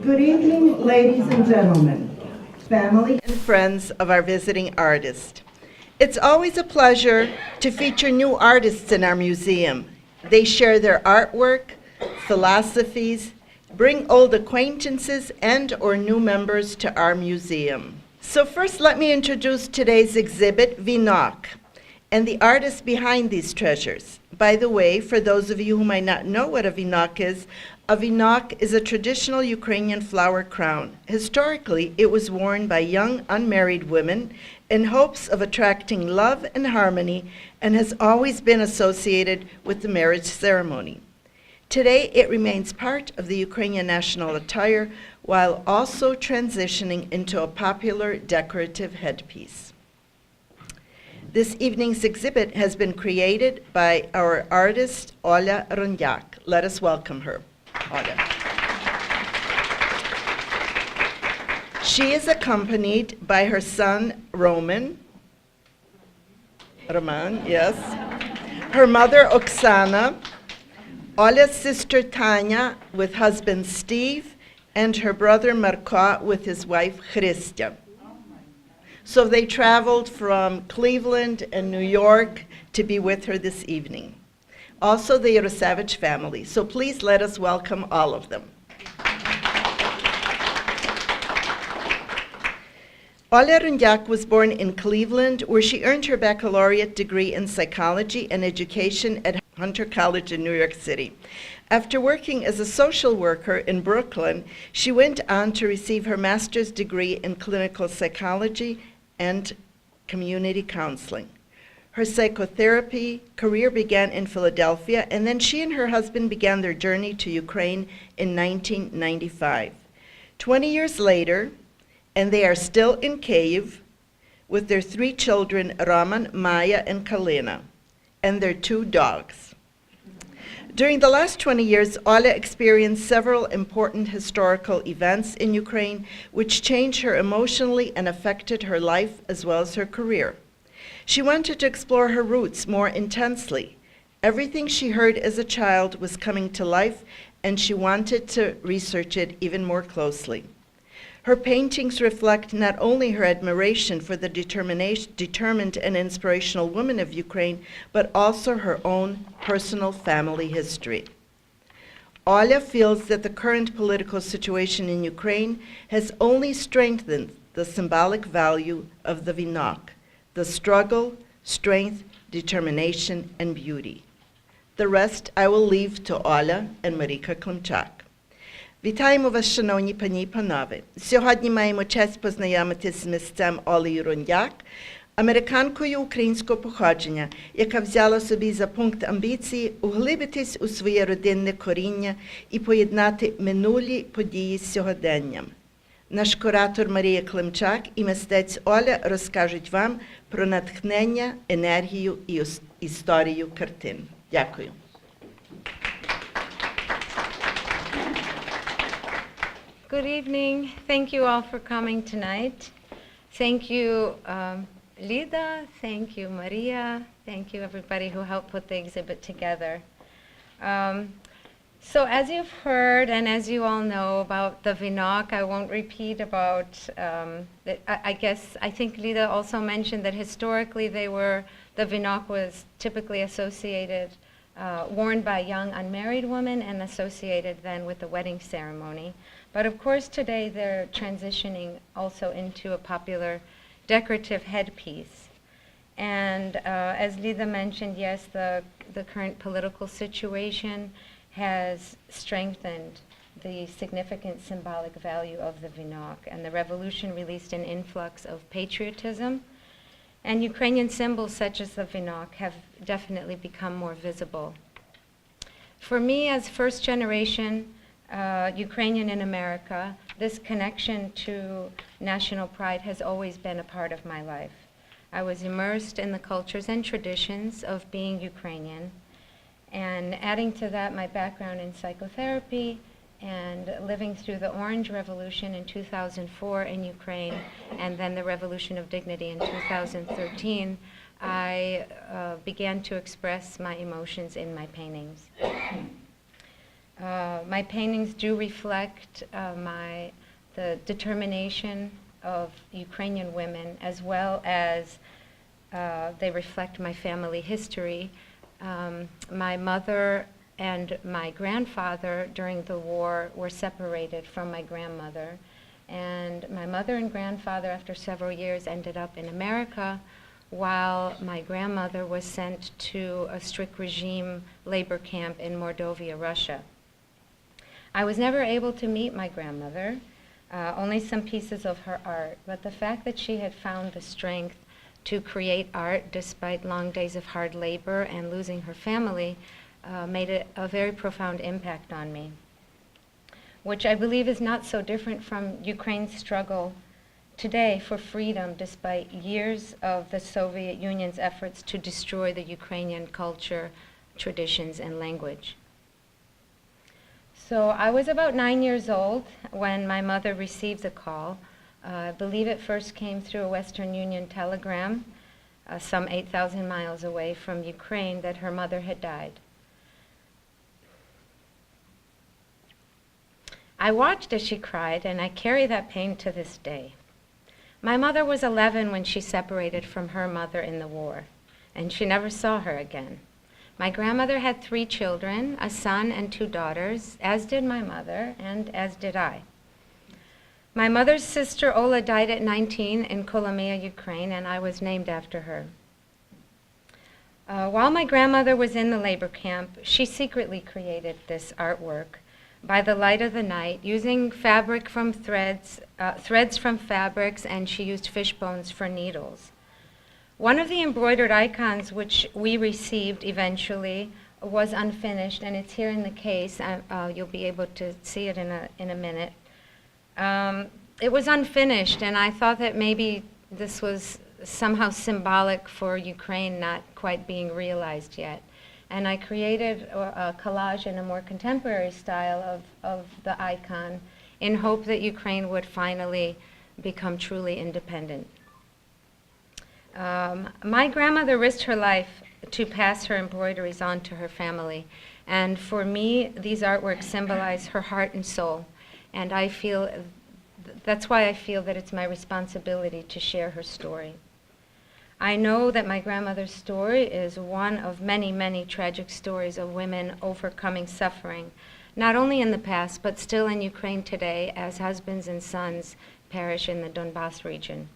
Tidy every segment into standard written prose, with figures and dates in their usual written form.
Good evening, ladies and gentlemen, family and friends of our visiting artist. It's always a pleasure to feature new artists in our museum. They share their artwork, philosophies, bring old acquaintances and/or new members to our museum. So first, let me introduce today's exhibit, Vinok, and the artist behind these treasures. By the way, for those of you who might not know what a Vinok is a traditional Ukrainian flower crown. Historically, it was worn by young unmarried women in hopes of attracting love and harmony and has always been associated with the marriage ceremony. Today, it remains part of the Ukrainian national attire while also transitioning into a popular decorative headpiece. This evening's exhibit has been created by our artist, Ola Rondiak. Let us welcome her. Ola. She is accompanied by her son, Roman, yes, her mother, Oksana, Ola's sister, Tanya, with husband, Steve, and her brother, Marko, with his wife, Christia. So they traveled from Cleveland and New York to be with her this evening. Also the Yarosevich family. So please let us welcome all of them. Ola Rondiak was born in Cleveland, where she earned her baccalaureate degree in psychology and education at Hunter College in New York City. After working as a social worker in Brooklyn, she went on to receive her master's degree in clinical psychology and community counseling. Her psychotherapy career began in Philadelphia, and then she and her husband began their journey to Ukraine in 1995. 20 years later, and they are still in Kyiv with their 3 children, Roman, Maya, and Kalina, and their 2 dogs. During the last 20 years, Ola experienced several important historical events in Ukraine which changed her emotionally and affected her life as well as her career. She wanted to explore her roots more intensely. Everything she heard as a child was coming to life, and she wanted to research it even more closely. Her paintings reflect not only her admiration for the determined and inspirational women of Ukraine, but also her own personal family history. Ola feels that the current political situation in Ukraine has only strengthened the symbolic value of the Vinok, the struggle, strength, determination, and beauty. The rest I will leave to Ola and Marika Klimchak. Вітаємо вас, шановні пані і панове. Сьогодні маємо честь познайомитись з митцем Олею Ронdiak, американкою українського походження, яка взяла собі за пункт амбіції углибитись у своє родинне коріння і поєднати минулі події з сьогоденням. Наш куратор Марія Климчак і мистець Оля розкажуть вам про натхнення, енергію і історію картин. Дякую. Good evening. Thank you all for coming tonight. Thank you, Lida. Thank you, Maria. Thank you, everybody who helped put the exhibit together. So as you've heard and as you all know about the Vinok, I won't repeat about, I think Lida also mentioned that historically the Vinok was typically associated, worn by young unmarried women and associated then with the wedding ceremony. But of course today they're transitioning also into a popular decorative headpiece. And as Lida mentioned, yes, the current political situation has strengthened the significant symbolic value of the Vinok, and the revolution released an influx of patriotism, and Ukrainian symbols such as the Vinok have definitely become more visible. For me, as first generation Ukrainian in America, this connection to national pride has always been a part of my life. I was immersed in the cultures and traditions of being Ukrainian, and adding to that my background in psychotherapy and living through the Orange Revolution in 2004 in Ukraine, and then the Revolution of Dignity in 2013, I began to express my emotions in my paintings. My paintings do reflect the determination of Ukrainian women, as well as they reflect my family history. My mother and my grandfather during the war were separated from my grandmother. And my mother and grandfather, after several years, ended up in America, while my grandmother was sent to a strict regime labor camp in Mordovia, Russia. I was never able to meet my grandmother, only some pieces of her art, but the fact that she had found the strength to create art despite long days of hard labor and losing her family made it a very profound impact on me, which I believe is not so different from Ukraine's struggle today for freedom despite years of the Soviet Union's efforts to destroy the Ukrainian culture, traditions, and language. So I was about 9 years old when my mother received the call. I believe it first came through a Western Union telegram, some 8,000 miles away from Ukraine, that her mother had died. I watched as she cried, and I carry that pain to this day. My mother was 11 when she separated from her mother in the war, and she never saw her again. My grandmother had 3 children, a son and 2 daughters, as did my mother, and as did I. My mother's sister, Ola, died at 19 in Kolomea, Ukraine, and I was named after her. While my grandmother was in the labor camp, she secretly created this artwork by the light of the night, using fabric from threads from fabrics, and she used fish bones for needles. One of the embroidered icons which we received eventually was unfinished, and it's here in the case. You'll be able to see it in a minute. It was unfinished, and I thought that maybe this was somehow symbolic for Ukraine not quite being realized yet. And I created a collage in a more contemporary style of the icon in hope that Ukraine would finally become truly independent. My grandmother risked her life to pass her embroideries on to her family. And for me, these artworks symbolize her heart and soul. And that's why I feel that it's my responsibility to share her story. I know that my grandmother's story is one of many, many tragic stories of women overcoming suffering, not only in the past, but still in Ukraine today, as husbands and sons perish in the Donbas region.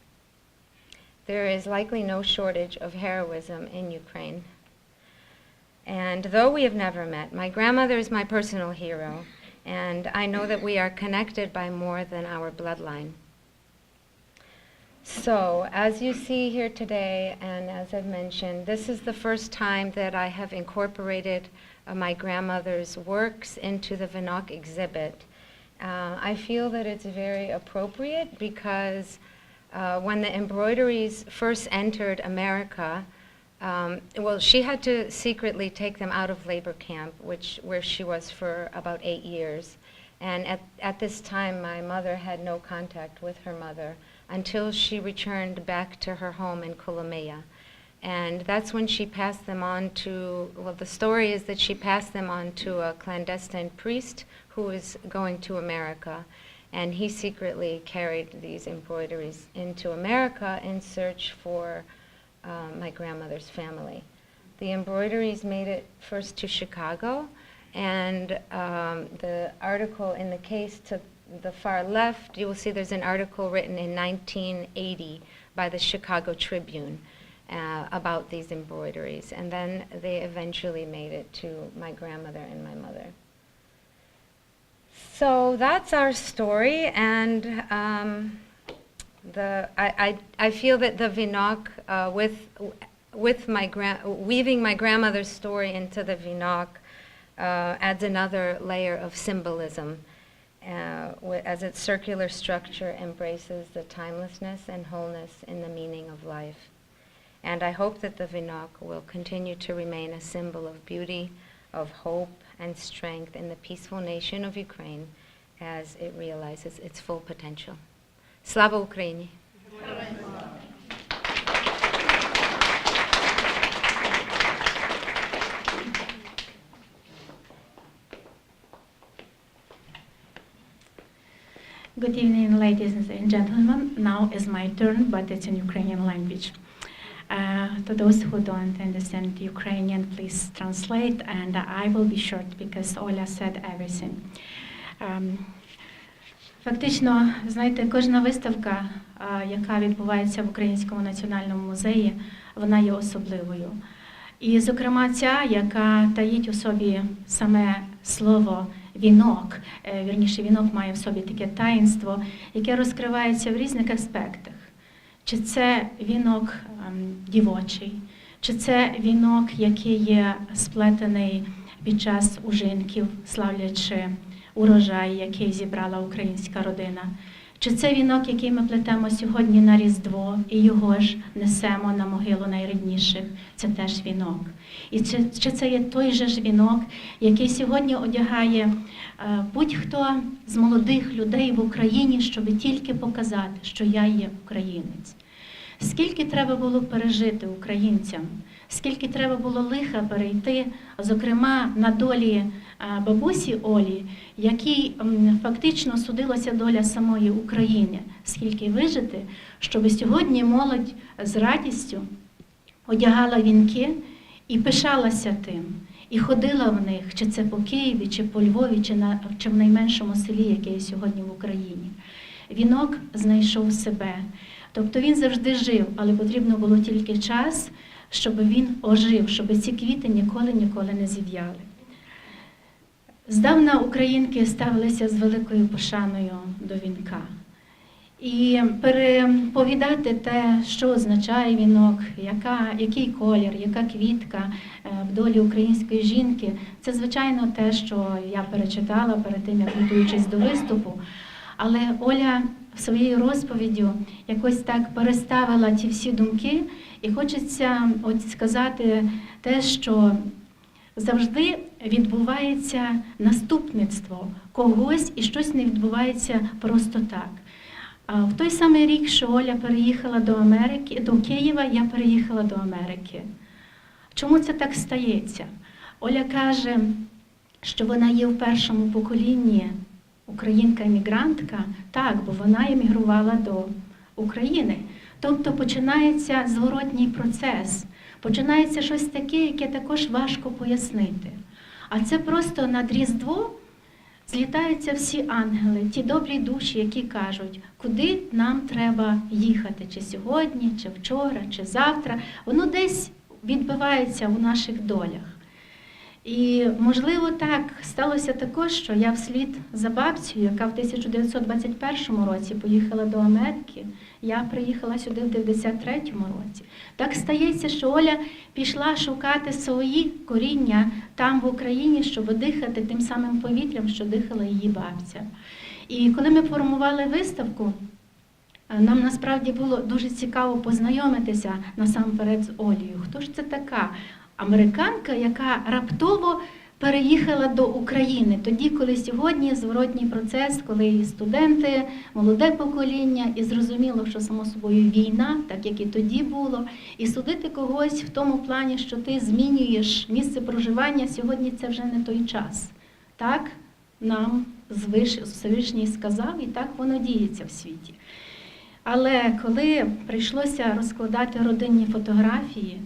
There is likely no shortage of heroism in Ukraine. And though we have never met, my grandmother is my personal hero, and I know that we are connected by more than our bloodline. So, as you see here today, and as I've mentioned, this is the first time that I have incorporated my grandmother's works into the Vinok exhibit. I feel that it's very appropriate because when the embroideries first entered America, she had to secretly take them out of labor camp, where she was for about 8 years. And at this time, my mother had no contact with her mother until she returned back to her home in Kolomea. And that's when she passed them on to, well, the story is that she passed them on to a clandestine priest who was going to America. And he secretly carried these embroideries into America in search for my grandmother's family. The embroideries made it first to Chicago, and the article in the case to the far left, you will see there's an article written in 1980 by the Chicago Tribune about these embroideries, and then they eventually made it to my grandmother and my mother. So that's our story, and I feel that the Vinok, with weaving my grandmother's story into the Vinok, adds another layer of symbolism, as its circular structure embraces the timelessness and wholeness in the meaning of life. And I hope that the Vinok will continue to remain a symbol of beauty, of hope and strength in the peaceful nation of Ukraine as it realizes its full potential. Slava Ukraini! Good evening, ladies and gentlemen. Now is my turn, but it's in Ukrainian language. To those who don't understand Ukrainian, please translate, and I will be short because Ola said everything. Фактично, знаєте, кожна виставка, яка відбувається в Українському національному музеї, вона є особливою. І, зокрема, ця, яка таїть у собі саме слово «вінок», вірніше, вінок має в собі таке таїнство, яке розкривається в різних аспектах. Чи це вінок дівочий, чи це вінок, який є сплетений під час ужинків, славлячи урожай, який зібрала українська родина. Чи це вінок, який ми плетемо сьогодні на Різдво, і його ж несемо на могилу найрідніших, це теж вінок. І чи це є той же ж вінок, який сьогодні одягає будь-хто з молодих людей в Україні, щоб тільки показати, що я є українець. Скільки треба було пережити українцям, скільки треба було лиха перейти, зокрема на долі бабусі Олі, якій фактично судилася доля самої України, скільки вижити, щоб сьогодні молодь з радістю одягала вінки і пишалася тим, і ходила в них, чи це по Києві, чи по Львові, чи в найменшому селі, яке є сьогодні в Україні. Вінок знайшов себе. Тобто він завжди жив, але потрібно було тільки час, щоб він ожив, щоб ці квіти ніколи не зів'яли. Здавна українки ставилися з великою пошаною до вінка. І переповідати те, що означає вінок, який колір, яка квітка в долі української жінки, це, звичайно, те, що я перечитала перед тим, як готуючись до виступу. Але Оля своєю розповіддю якось так переставила ті всі думки, і хочеться сказати те, що завжди відбувається наступництво когось, і щось не відбувається просто так. В той самий рік, що Оля переїхала до Києва, я переїхала до Америки. Чому це так стається? Оля каже, що вона є в першому поколінні українка-емігрантка, так, бо вона емігрувала до України. Тобто починається зворотній процес, починається щось таке, яке також важко пояснити. А це просто над Різдво злітаються всі ангели, ті добрі душі, які кажуть, куди нам треба їхати, чи сьогодні, чи вчора, чи завтра. Воно десь відбивається у наших долях. І, можливо, так сталося також, що я вслід за бабцею, яка в 1921 році поїхала до Америки, я приїхала сюди в 1993 році. Так стається, що Оля пішла шукати свої коріння там в Україні, щоб дихати тим самим повітрям, що дихала її бабця. І коли ми формували виставку, нам насправді було дуже цікаво познайомитися насамперед з Олею. Хто ж це така? Американка, яка раптово переїхала до України, тоді, коли сьогодні зворотній процес, коли і студенти, молоде покоління, і зрозуміло, що само собою війна, так як і тоді було, і судити когось в тому плані, що ти змінюєш місце проживання, сьогодні це вже не той час. Так нам Всевишній сказав, і так воно діється в світі. Але коли прийшлося розкладати родинні фотографії,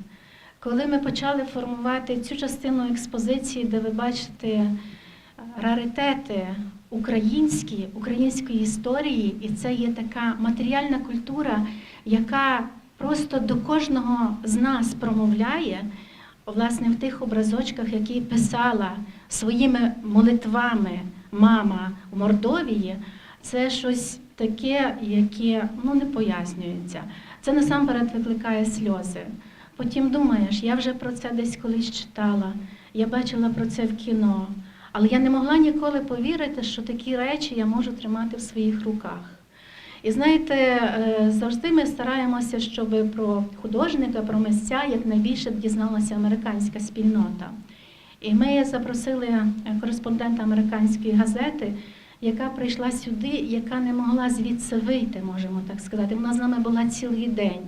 коли ми почали формувати цю частину експозиції, де ви бачите раритети української історії, і це є така матеріальна культура, яка просто до кожного з нас промовляє, власне, в тих образочках, які писала своїми молитвами мама в Мордовії, це щось таке, яке не пояснюється. Це насамперед викликає сльози. Потім думаєш, я вже про це десь колись читала, я бачила про це в кіно, але я не могла ніколи повірити, що такі речі я можу тримати в своїх руках. І знаєте, завжди ми стараємося, щоб про художника, про митця якнайбільше дізналася американська спільнота. І ми запросили кореспондента американської газети, яка прийшла сюди, яка не могла звідси вийти, можемо так сказати. Вона з нами була цілий день.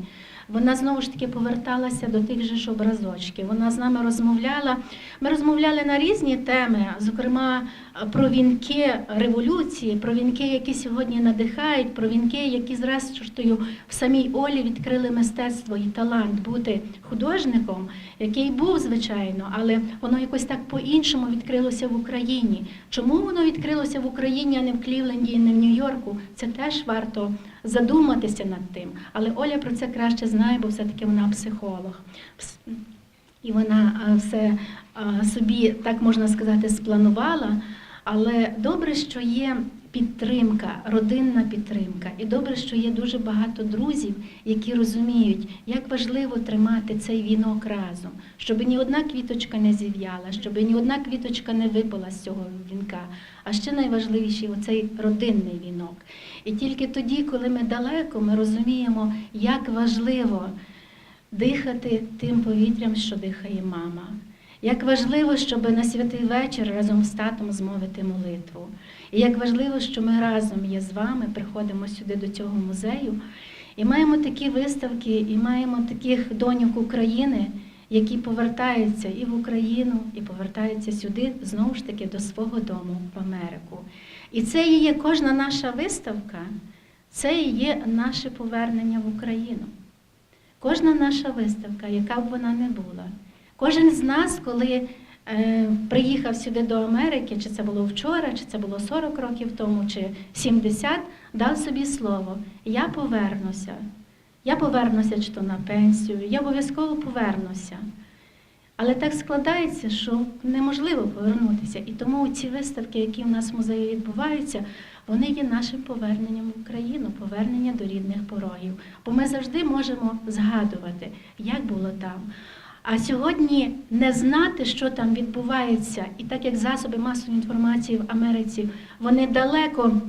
вона знову ж таки поверталася до тих же ж образочків. Вона з нами розмовляла. Ми розмовляли на різні теми, зокрема про вінки революції, про вінки, які сьогодні надихають, про вінки, які зрештою в самій Олі відкрили мистецтво і талант бути художником, який був, звичайно, але воно якось так по-іншому відкрилося в Україні. Чому воно відкрилося в Україні, а не в Клівленді і не в Нью-Йорку, це теж варто задуматися над тим. Але Оля про це краще знає, бо все-таки вона психолог. І вона все собі, так можна сказати, спланувала. Але добре, що є підтримка, родинна підтримка. І добре, що є дуже багато друзів, які розуміють, як важливо тримати цей вінок разом. Щоб ні одна квіточка не зів'яла, щоб ні одна квіточка не випала з цього вінка. А ще найважливіший – оцей родинний вінок. І тільки тоді, коли ми далеко, ми розуміємо, як важливо дихати тим повітрям, що дихає мама. Як важливо, щоб на святий вечір разом з татом змовити молитву. І як важливо, що ми разом є з вами, приходимо сюди до цього музею, і маємо такі виставки, і маємо таких доньок України, які повертаються і в Україну, і повертаються сюди, знову ж таки, до свого дому в Америку. І це і є кожна наша виставка, це і є наше повернення в Україну. Кожна наша виставка, яка б вона не була. Кожен з нас, коли приїхав сюди до Америки, чи це було вчора, чи це було 40 років тому, чи 70, дав собі слово: я повернуся. Я повернуся чи то на пенсію, я обов'язково повернуся. Але так складається, що неможливо повернутися. І тому ці виставки, які в нас в музеї відбуваються, вони є нашим поверненням в Україну, повернення до рідних порогів. Бо ми завжди можемо згадувати, як було там. А сьогодні не знати, що там відбувається, і так як засоби масової інформації в Америці, вони далеко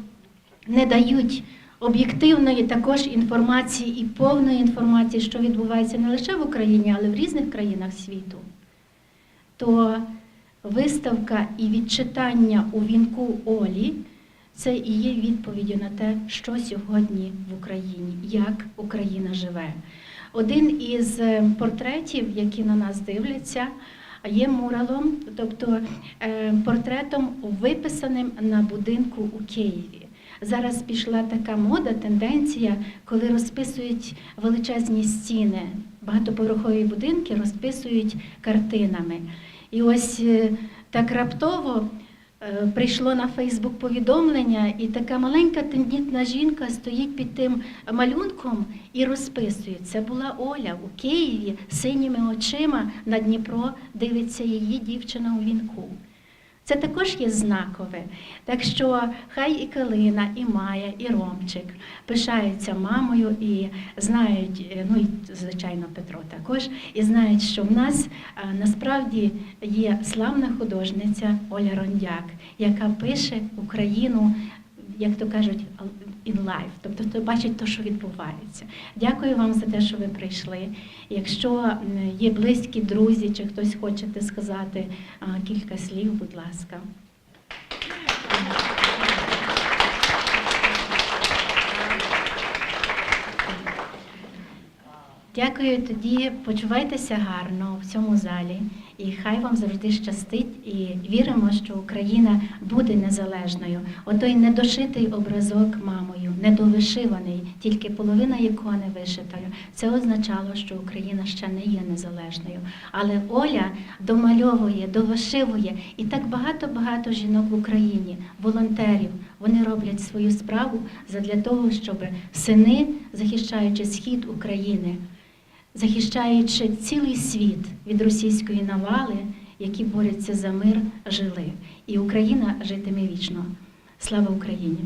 не дають об'єктивної також інформації і повної інформації, що відбувається не лише в Україні, але в різних країнах світу, то виставка і відчитання у вінку Олі – це і є відповіддю на те, що сьогодні в Україні, як Україна живе. Один із портретів, які на нас дивляться, є муралом, тобто портретом, виписаним на будинку у Києві. Зараз пішла така мода, тенденція, коли розписують величезні стіни, багатоповерхові будинки розписують картинами. І ось так раптово прийшло на Фейсбук повідомлення, і така маленька тендітна жінка стоїть під тим малюнком і розписує. Це була Оля у Києві, синіми очима на Дніпро дивиться її дівчина у вінку. Це також є знакове. Так що хай і Калина, і Майя, і Ромчик пишаються мамою і знають, ну і звичайно Петро також, і знають, що в нас насправді є славна художниця Оля Рондяк, яка пише Україну, як то кажуть, in life, тобто бачить те, що відбувається. Дякую вам за те, що ви прийшли. Якщо є близькі друзі, чи хтось хочете сказати кілька слів, будь ласка. Дякую, тоді почувайтеся гарно в цьому залі, і хай вам завжди щастить, і віримо, що Україна буде незалежною. Отой недошитий образок мамою, недовишиваний, тільки половина ікони вишитою, це означало, що Україна ще не є незалежною. Але Оля домальовує, довишивує, і так багато-багато жінок в Україні, волонтерів, вони роблять свою справу задля того, щоб сини, захищаючи схід України, захищаючи цілий світ від російської навали, які борються за мир, жили. І Україна житиме вічно. Слава Україні!